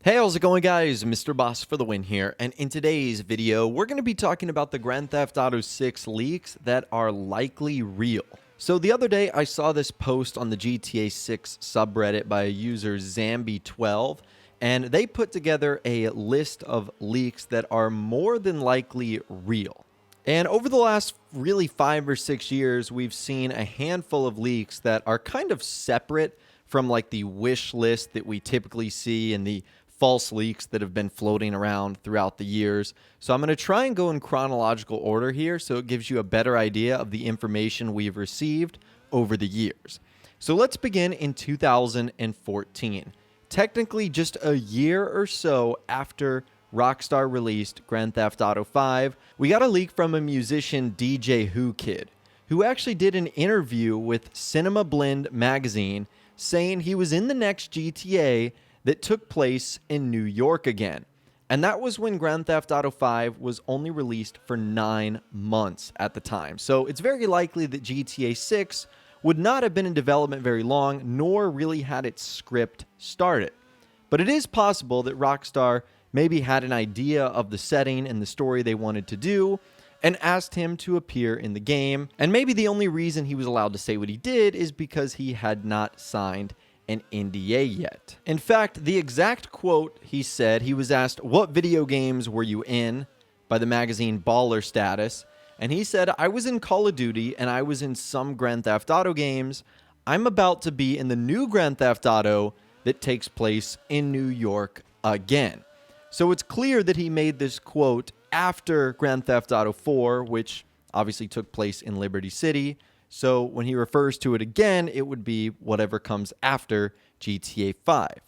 Hey, how's it going, guys? Mr. Boss for the win here, and in today's video, we're going to be talking about the Grand Theft Auto 6 leaks that are likely real. So the other day, I saw this post on the GTA 6 subreddit by a user Zambi12, and they put together a list of leaks that are more than likely real. And over the last really 5 or 6 years, we've seen a handful of leaks that are kind of separate from like the wish list that we typically see and the false leaks that have been floating around throughout the years. So I'm going to try and go in chronological order here so it gives you a better idea of the information we've received over the years. So let's begin in 2014. Technically just a year or so after Rockstar released Grand Theft Auto 5, we got a leak from a musician DJ Who Kid, who actually did an interview with Cinema Blend magazine saying he was in the next GTA that took place in New York again. And that was when Grand Theft Auto 5 was only released for 9 months at the time. So it's very likely that GTA 6 would not have been in development very long, nor really had its script started. But it is possible that Rockstar maybe had an idea of the setting and the story they wanted to do, and asked him to appear in the game. And maybe the only reason he was allowed to say what he did is because he had not signed an NDA yet. In fact, the exact quote he said, he was asked, "What video games were you in?" by the magazine Baller Status. And he said, "I was in Call of Duty and I was in some Grand Theft Auto games. I'm about to be in the new Grand Theft Auto that takes place in New York again." So it's clear that he made this quote after Grand Theft Auto 4, which obviously took place in Liberty City. So when he refers to it again, it would be whatever comes after GTA 5.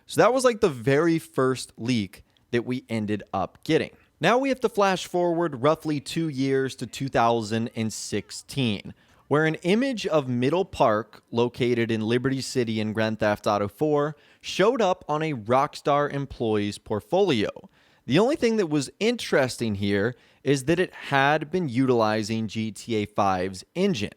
So that was like the very first leak that we ended up getting. Now we have to flash forward roughly 2 years to 2016, where an image of Middle Park, located in Liberty City in Grand Theft Auto 4, showed up on a Rockstar employee's portfolio. The only thing that was interesting here is that it had been utilizing GTA 5's engine.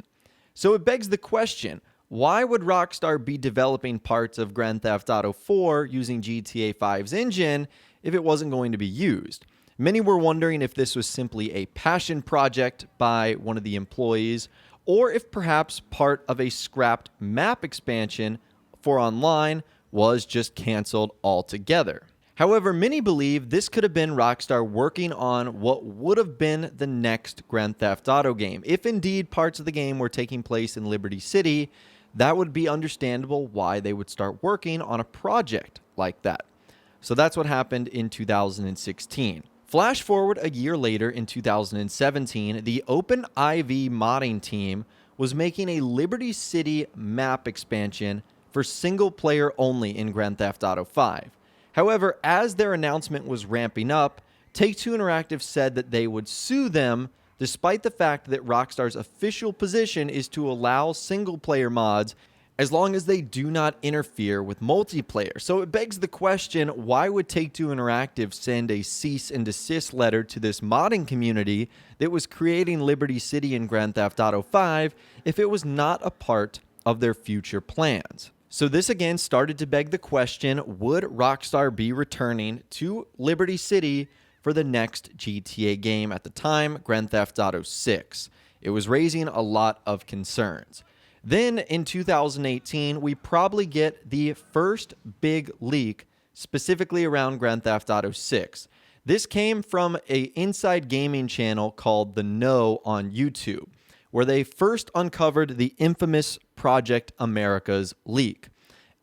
So it begs the question, why would Rockstar be developing parts of Grand Theft Auto 4 using GTA 5's engine if it wasn't going to be used? Many were wondering if this was simply a passion project by one of the employees, or if perhaps part of a scrapped map expansion for online was just canceled altogether. However, many believe this could have been Rockstar working on what would have been the next Grand Theft Auto game. If indeed parts of the game were taking place in Liberty City, that would be understandable why they would start working on a project like that. So that's what happened in 2016. Flash forward a year later in 2017, the OpenIV modding team was making a Liberty City map expansion for single player only in Grand Theft Auto 5. However, as their announcement was ramping up, Take-Two Interactive said that they would sue them, despite the fact that Rockstar's official position is to allow single-player mods as long as they do not interfere with multiplayer. So it begs the question, why would Take-Two Interactive send a cease and desist letter to this modding community that was creating Liberty City in Grand Theft Auto 5 if it was not a part of their future plans? So this again started to beg the question, would Rockstar be returning to Liberty City for the next GTA game at the time, Grand Theft Auto 6? It was raising a lot of concerns. Then in 2018, we probably get the first big leak specifically around Grand Theft Auto 6. This came from an inside gaming channel called The Know on YouTube, where they first uncovered the infamous Project Americas leak.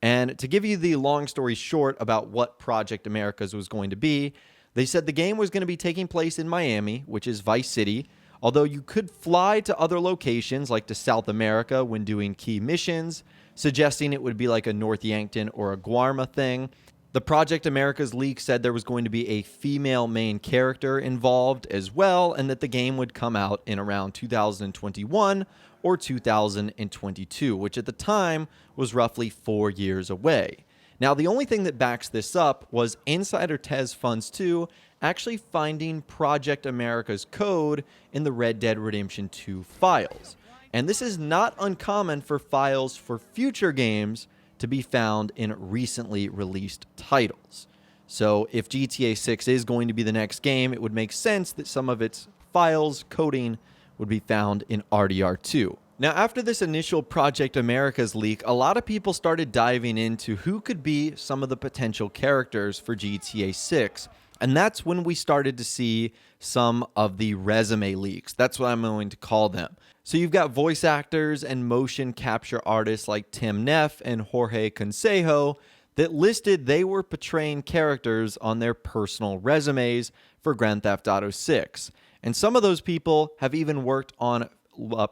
And to give you the long story short about what Project Americas was going to be, they said the game was going to be taking place in Miami, which is Vice City, although you could fly to other locations like to South America when doing key missions, suggesting it would be like a North Yankton or a Guarma thing. The Project Americas leak said there was going to be a female main character involved as well, and that the game would come out in around 2021 or 2022, which at the time was roughly 4 years away. Now, the only thing that backs this up was Insider Tez Funds 2 actually finding Project America's code in the Red Dead Redemption 2 files. And this is not uncommon for files for future games to be found in recently released titles. So if GTA 6 is going to be the next game, it would make sense that some of its files, coding, would be found in RDR2. Now, after this initial Project Americas leak, a lot of people started diving into who could be some of the potential characters for GTA 6. And that's when we started to see some of the resume leaks. That's what I'm going to call them. So you've got voice actors and motion capture artists like Tim Neff and Jorge Consejo that listed they were portraying characters on their personal resumes for Grand Theft Auto 6. And some of those people have even worked on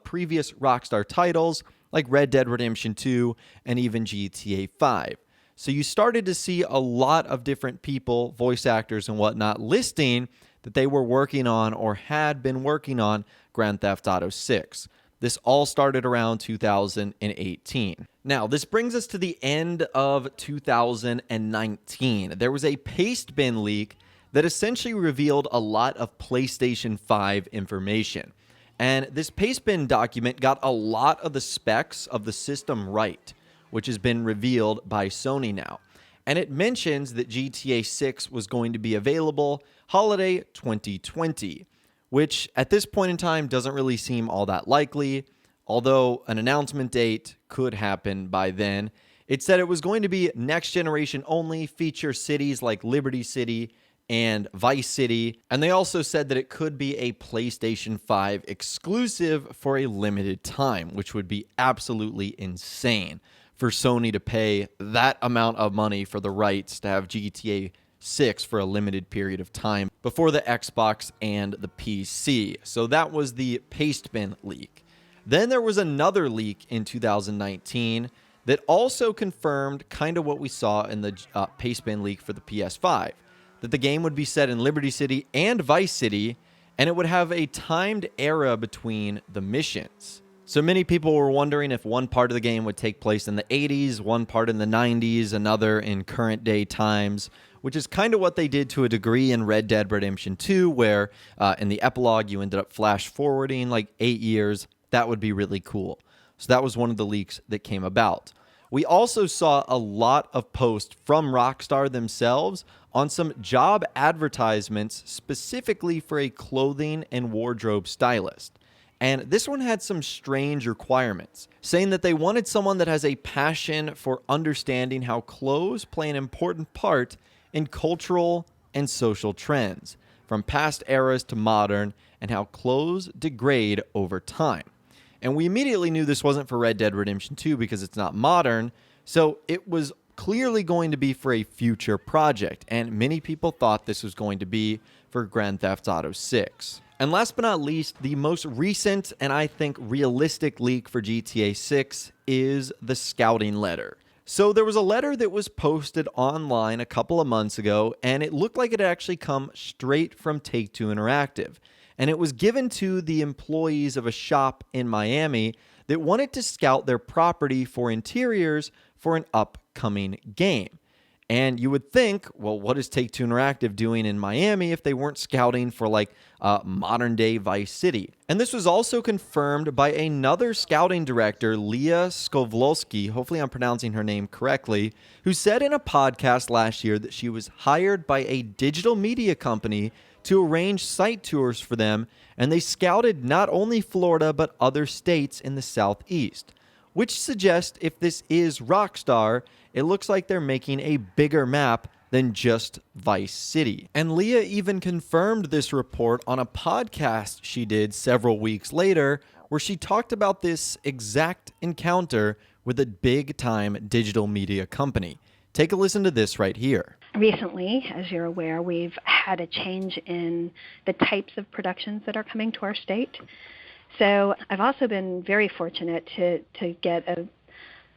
previous Rockstar titles like Red Dead Redemption 2 and even GTA 5. So you started to see a lot of different people, voice actors and whatnot, listing that they were working on or had been working on Grand Theft Auto 6. This all started around 2018. Now, this brings us to the end of 2019. There was a Pastebin leak that essentially revealed a lot of PlayStation 5 information. And this Pastebin document got a lot of the specs of the system right, which has been revealed by Sony now. And it mentions that GTA 6 was going to be available holiday 2020, which at this point in time doesn't really seem all that likely, although an announcement date could happen by then. It said it was going to be next generation only, feature cities like Liberty City and Vice City, and they also said that it could be a PlayStation 5 exclusive for a limited time, which would be absolutely insane for Sony to pay that amount of money for the rights to have GTA 6 for a limited period of time before the Xbox and the PC. So that was the Pastebin leak. Then there was another leak in 2019 that also confirmed kind of what we saw in the Pastebin leak for the PS5, that the game would be set in Liberty City and Vice City, and it would have a timed era between the missions. So many people were wondering if one part of the game would take place in the 80s, one part in the 90s, another in current day times, which is kind of what they did to a degree in Red Dead Redemption 2, where in the epilogue you ended up flash forwarding like 8 years. That would be really cool. So that was one of the leaks that came about. We also saw a lot of posts from Rockstar themselves on some job advertisements specifically for a clothing and wardrobe stylist. And this one had some strange requirements, saying that they wanted someone that has a passion for understanding how clothes play an important part in cultural and social trends, from past eras to modern, and how clothes degrade over time. And we immediately knew this wasn't for Red Dead Redemption 2 because it's not modern, so it was clearly going to be for a future project, and many people thought this was going to be for Grand Theft Auto 6. And last but not least, the most recent and I think realistic leak for GTA 6 is the scouting letter. So there was a letter that was posted online a couple of months ago, and it looked like it had actually come straight from Take-Two Interactive. And it was given to the employees of a shop in Miami that wanted to scout their property for interiors for an upcoming game. And you would think, well, what is Take-Two Interactive doing in Miami if they weren't scouting for like modern-day Vice City? And this was also confirmed by another scouting director, Leah Skovlowski, hopefully I'm pronouncing her name correctly, who said in a podcast last year that she was hired by a digital media company to arrange site tours for them, and they scouted not only Florida but other states in the Southeast, which suggests if this is Rockstar, it looks like they're making a bigger map than just Vice City. And Leah even confirmed this report on a podcast she did several weeks later, where she talked about this exact encounter with a big-time digital media company. Take a listen to this right here. Recently, as you're aware, we've had a change in the types of productions that are coming to our state. So I've also been very fortunate to get a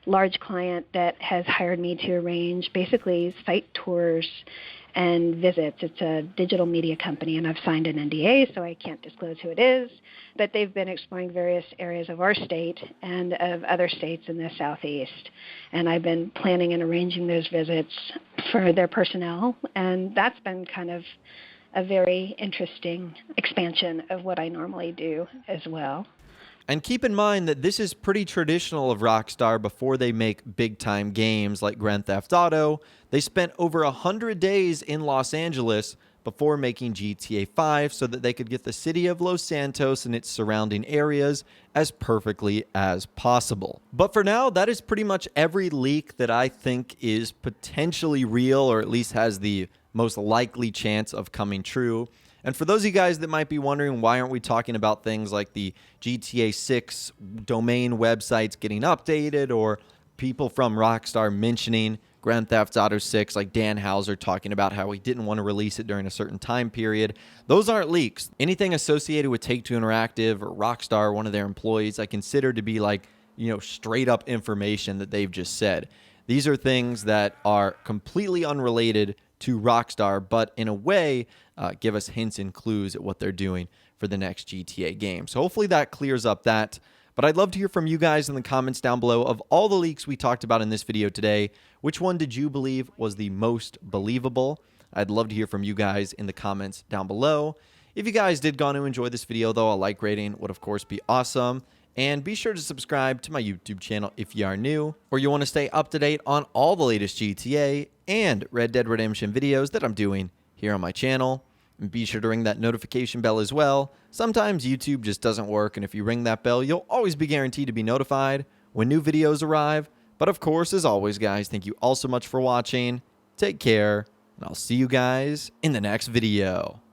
large client that has hired me to arrange basically site tours and visits. It's a digital media company, and I've signed an NDA, so I can't disclose who it is, but they've been exploring various areas of our state and of other states in the Southeast. And I've been planning and arranging those visits for their personnel, and that's been kind of a very interesting expansion of what I normally do as well. And keep in mind that this is pretty traditional of Rockstar. Before they make big-time games like Grand Theft Auto, they spent over 100 days in Los Angeles before making GTA 5 so that they could get the city of Los Santos and its surrounding areas as perfectly as possible. But for now, that is pretty much every leak that I think is potentially real, or at least has the most likely chance of coming true. And for those of you guys that might be wondering, why aren't we talking about things like the GTA 6 domain websites getting updated, or people from Rockstar mentioning Grand Theft Auto 6, like Dan Houser talking about how he didn't want to release it during a certain time period? Those aren't leaks. Anything associated with Take-Two Interactive or Rockstar, one of their employees, I consider to be like, straight up information that they've just said. These are things that are completely unrelated to Rockstar, but in a way give us hints and clues at what they're doing for the next GTA game. So hopefully that clears up that. But I'd love to hear from you guys in the comments down below. Of all the leaks we talked about in this video today, which one did you believe was the most believable? I'd love to hear from you guys in the comments down below. If you guys did go on to enjoy this video, though, a like rating would of course be awesome. And be sure to subscribe to my YouTube channel if you are new, or you want to stay up to date on all the latest GTA and Red Dead Redemption videos that I'm doing here on my channel. And be sure to ring that notification bell as well. Sometimes YouTube just doesn't work, and if you ring that bell, you'll always be guaranteed to be notified when new videos arrive. But of course, as always, guys, thank you all so much for watching. Take care, and I'll see you guys in the next video.